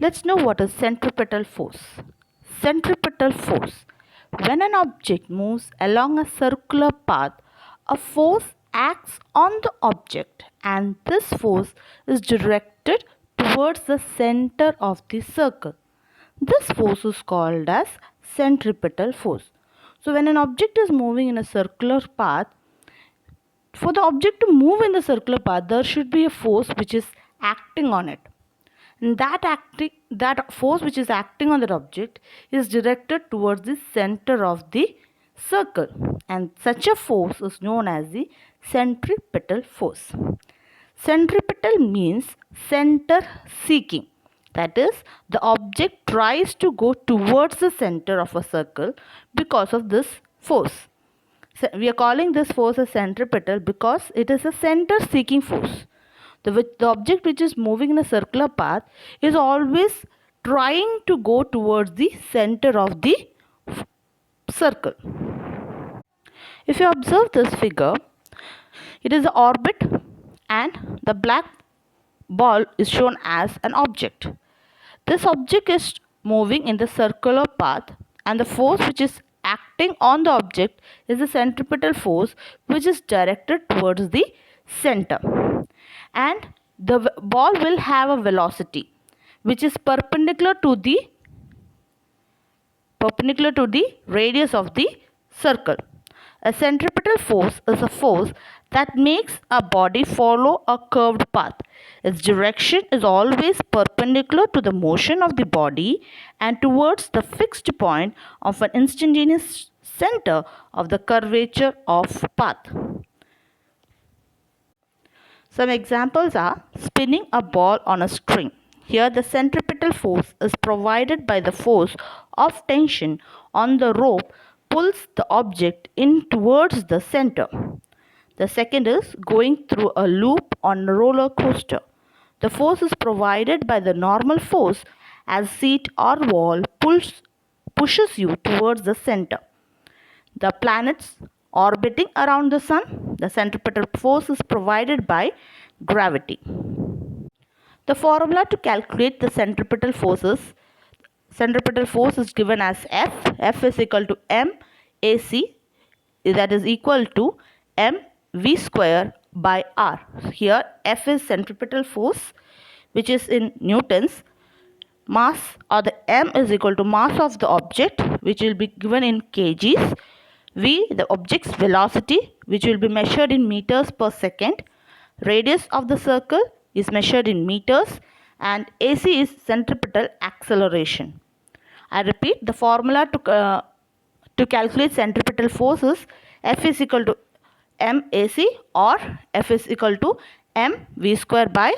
Let's know what is centripetal force. Centripetal force. When an object moves along a circular path, a force acts on the object and this force is directed towards the center of the circle. This force is called as centripetal force. So when an object is moving in a circular path, for the object to move in the circular path, there should be a force which is acting on it. And that force which is acting on that object is directed towards the center of the circle, and such a force is known as the centripetal force. Centripetal means center seeking. That is, the object tries to go towards the center of a circle because of this force. So we are calling this force a centripetal because it is a center seeking force. The object which is moving in a circular path is always trying to go towards the center of the circle. If you observe this figure, it is an orbit and the black ball is shown as an object. This object is moving in the circular path and the force which is acting on the object is the centripetal force which is directed towards the center. And the ball will have a velocity which is perpendicular to the radius of the circle. A centripetal force is a force that makes a body follow a curved path. Its direction is always perpendicular to the motion of the body and towards the fixed point of an instantaneous center of the curvature of path. Some examples are spinning a ball on a string. Here the centripetal force is provided by the force of tension on the rope pulls the object in towards the center. The second is going through a loop on a roller coaster. The force is provided by the normal force as seat or wall pushes you towards the center. The planets orbiting around the sun, the centripetal force is provided by gravity. The formula to calculate the centripetal force is given as F. F is equal to m AC, that is equal to m v square by r. Here F is centripetal force which is in newtons. Mass or the m is equal to mass of the object which will be given in kgs. V, the object's velocity which will be measured in meters per second. Radius of the circle is measured in meters and AC is centripetal acceleration. I repeat, the formula to calculate centripetal force is F is equal to mac or F is equal to mv square by